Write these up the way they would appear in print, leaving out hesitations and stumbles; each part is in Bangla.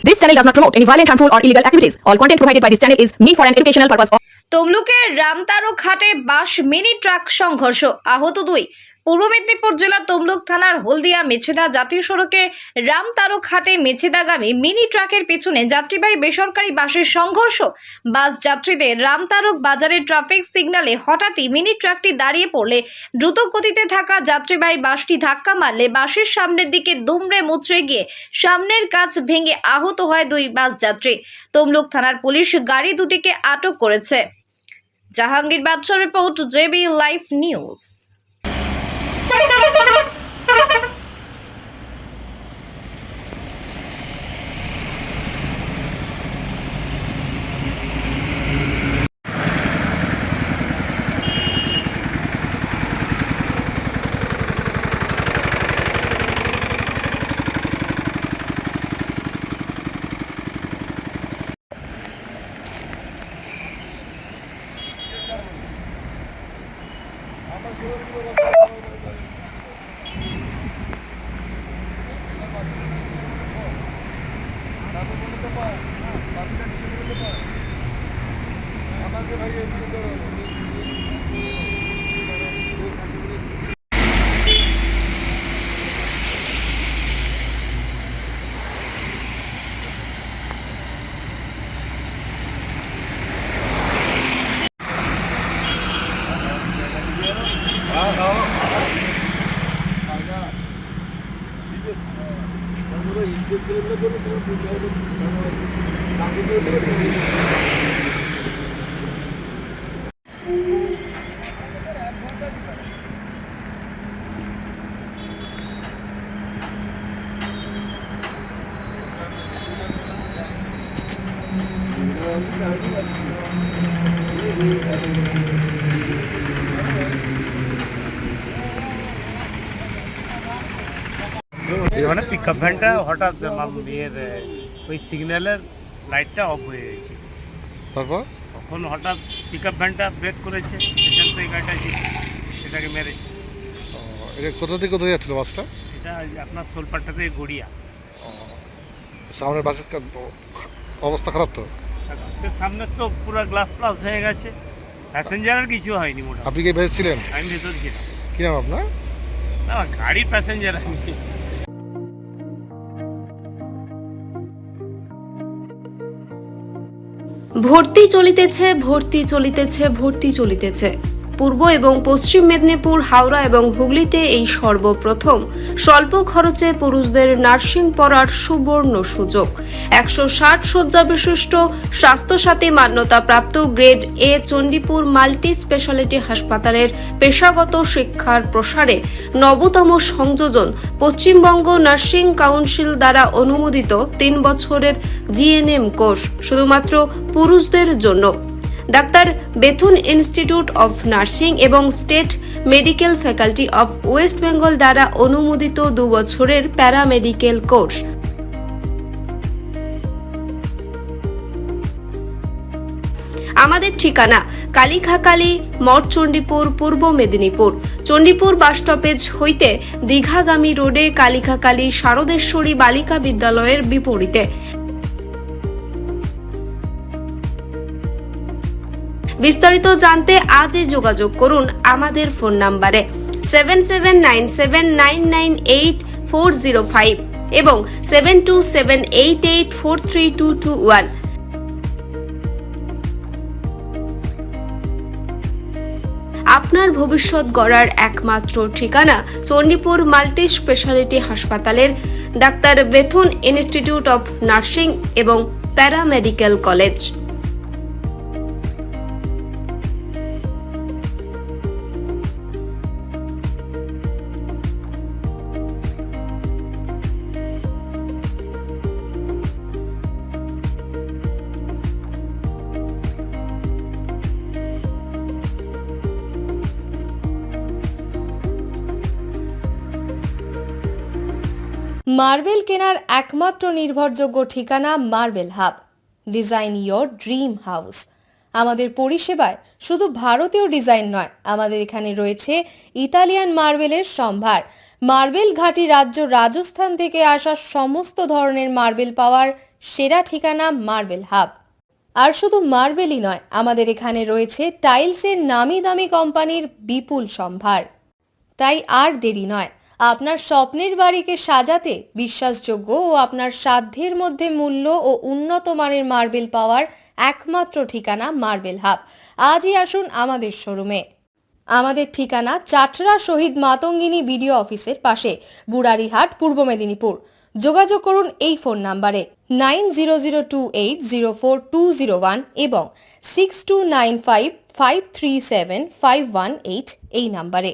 This channel does not promote any violent, harmful, or illegal activities. All content provided by this channel is meant for an educational purpose. তমলুকের রামতারক ঘাটে বাস মিনি ট্রাক সংঘর্ষ, আহত 2। পূর্ব মেদিনীপুর জেলার তমলুক থানার হলদিয়া মেছেদা জাতীয় সড়কে রামতারক ঘাটে মেছেদাগামী মিনি ট্রাকের পেছনে যাত্রীবাহী বেসরকারি বাসের সংঘর্ষ। বাস যাত্রীদের রামতারক বাজারের ট্রাফিক সিগন্যালে হঠাৎই মিনি ট্রাকটি দাঁড়িয়ে পড়লে দ্রুত গতিতে থাকা যাত্রীবাহী বাসটি ধাক্কা মারলে বাসের সামনের দিকে দুমড়ে মুচড়ে গিয়ে সামনের কাচ ভেঙে আহত হয় 2 বাস যাত্রী। তমলুক থানার পুলিশ গাড়ি দুটিকে আটক করেছে। জাহাঙ্গীর বাদশাহ রিপোর্ট, জেবি লাইভ নিউজ। মানে পিকআপ ভ্যানটা হঠাৎ ওই সিগন্যালের লাইটটা অফ হয়ে গেছে। তারপর তখন হঠাৎ পিকআপ ভ্যানটা ব্রেক করেছে, সেখান থেকে গাড়িটা সেটাকে মেরেছে। এটা কোথা থেকে কোথায় যাচ্ছিল বাসটা? এটা আপনার সোলপাট্টা থেকে গড়িয়া। সামনের বাসের অবস্থা খারাপ তো? সে সামনে তো পুরো গ্লাস প্লাস হয়ে গেছে, প্যাসেঞ্জারের কিছু হয়নি। মোটামুটি আপনি কি ভেতর ছিলেন? আমি ভেতর ছিলাম। কি নাম আপনার? না, গাড়ির প্যাসেঞ্জার আমি। ভর্তি চলিতেছে। পূর্ব এবং পশ্চিম মেদিনীপুর, হাওড়া এবং হুগলিতে এই সর্বপ্রথম স্বল্প খরচে পুরুষদের নার্সিং পড়ার সুবর্ণ সুযোগ। 160 শয্যা বিশিষ্ট স্বাস্থ্যসাথী মান্যতাপ্রাপ্ত grade A Chandipur multi speciality হাসপাতালের পেশাগত শিক্ষার প্রসারে নবতম সংযোজন পশ্চিমবঙ্গ নার্সিং কাউন্সিল দ্বারা অনুমোদিত 3 বছরের জিএনএম কোর্স শুধুমাত্র পুরুষদের জন্য। Doctor Bethune institute of nursing এবং state medical faculty of West Bengal দ্বারা অনুমোদিত 2 বছরের প্যারামেডিকেল কোর্স। আমাদের ঠিকানা কালিখাকালী মঠ, চণ্ডীপুর, পূর্ব মেদিনীপুর। চণ্ডীপুর বাস স্টপেজ হইতে দীঘাগামী রোডে কালিখাকালী শারদেশ্বরী বালিকা বিদ্যালয়ের বিপরীতে। বিস্তারিত জানতে আজই যোগাযোগ করুন আমাদের ফোন নাম্বারে 7797998405 এবং 7278843221। আপনার ভবিষ্যৎ গড়ার একমাত্র ঠিকানা চণ্ডীপুর মাল্টি স্পেশালিটি হাসপাতালের doctor Bethune institute of nursing এবং প্যারামেডিকেল কলেজ। মার্বেল কেনার একমাত্র নির্ভরযোগ্য ঠিকানা marble hub. Design your dream house. আমাদের পরিষেবায় শুধু ভারতীয় ডিজাইন নয়, আমাদের এখানে রয়েছে ইতালিয়ান মার্বেলের সম্ভার। মার্বেল ঘাঁটি রাজ্য রাজস্থান থেকে আসা সমস্ত ধরনের মার্বেল পাওয়ার সেরা ঠিকানা মার্বেল হাব। আর শুধু মার্বেলই নয়, আমাদের এখানে রয়েছে টাইলসের নামি দামি কোম্পানির বিপুল সম্ভার। তাই আর দেরি নয়, আপনার স্বপ্নের বাড়িকে সাজাতে বিশ্বাসযোগ্য ও আপনার সাধ্যের মধ্যে মূল্য ও উন্নত মানের মার্বেল পাওয়ার একমাত্র ঠিকানা মার্বেল হাব। আজই আসুন আমাদের শোরুমে। আমাদের ঠিকানা চাটরা শহীদ মাতঙ্গিনী বিডিও অফিসের পাশে, বুড়ারিহাট, পূর্ব মেদিনীপুর। যোগাযোগ করুন এই ফোন নাম্বারে 9002804201 এবং 6295537518 এই নাম্বারে।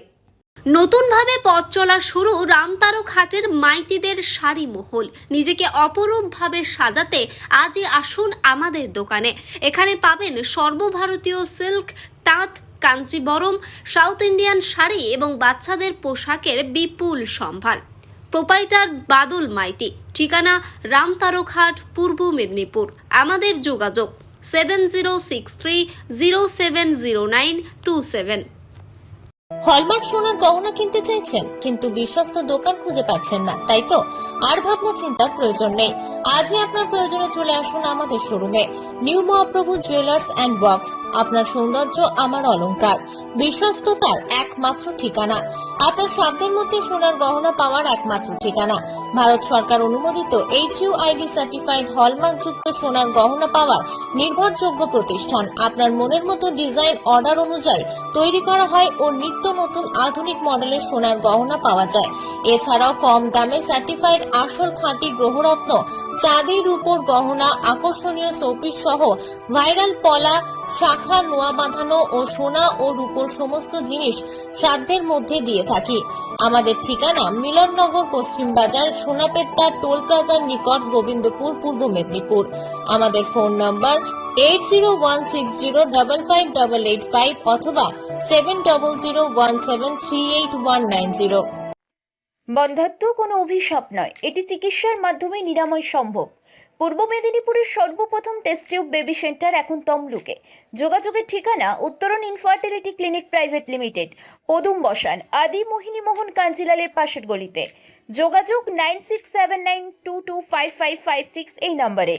নতুনভাবে পথ চলা শুরু রামতারক হাটের মাইতিদের শাড়ি মহল। নিজেকে অপরূপভাবে সাজাতে আজই আসুন আমাদের দোকানে। এখানে পাবেন সর্বভারতীয় সিল্ক, তাঁত, কাঞ্চিবরম, সাউথ ইন্ডিয়ান শাড়ি এবং বাচ্চাদের পোশাকের বিপুল সম্ভার। প্রোপাইটার বাদল মাইতি, ঠিকানা রামতারক হাট, পূর্ব মেদিনীপুর। আমাদের যোগাযোগ 7063070927। হলমার্ক সোনার গহনা কিনতে চাইছেন কিন্তু বিশ্বস্ত দোকান খুঁজে পাচ্ছেন না, তাই তো? আর ভাবনা চিন্তার প্রয়োজন নেই। আজই আপনার প্রয়োজনে চলে আসুন আমাদের শোরুমে। New Mahaprabhu jewellers and works, আপনার সৌন্দর্য আমার অলংকার, বিশ্বস্ততার একমাত্র ঠিকানা। আপনার সাধ্যের মধ্যে সোনার গহনা পাওয়ার একমাত্র ঠিকানা। ভারত সরকার অনুমোদিত HUID সার্টিফাইড হলমার্ক যুক্ত সোনার গহনা পাওয়ার নির্ভরযোগ্য প্রতিষ্ঠান। আপনার মনের মতো ডিজাইন অর্ডার অনুযায়ী তৈরি করা হয় ও নিত্য নতুন আধুনিক মডেলের সোনার গহনা পাওয়া যায়। এছাড়াও কম দামে সার্টিফাইড আসল খাঁটি গ্রহরত্ন, চাঁদি রূপোর গহনা, আকর্ষণীয় শোপিস সহ ভাইরাল পলা, শাখা, নোয়া বাঁধানো ও সোনা ও রূপোর সমস্ত জিনিস সাধ্যের মধ্যে দিয়ে থাকি। আমাদের ঠিকানা মিলননগর, পশ্চিম বাজার, সোনাপেত্তা টোল প্লাজার নিকট, গোবিন্দপুর, পূর্ব মেদিনীপুর। আমাদের ফোন নম্বর 8016055885 অথবা 7001738190। বন্ধ্যাত্ব কোনো অভিশাপ নয়, এটি চিকিৎসার মাধ্যমে নিরাময় সম্ভব। পূর্ব মেদিনীপুরের সর্বপ্রথম টেস্ট টিউব বেবি সেন্টার এখন তমলুকে। যোগাযোগের ঠিকানা উত্তরণ ইনফার্টিলিটি ক্লিনিক প্রাইভেট লিমিটেড, পদুম বসান, আদি মোহিনী মোহন কাঞ্জিলালের পাশের গলিতে। যোগাযোগ 9679225556 এই নম্বরে।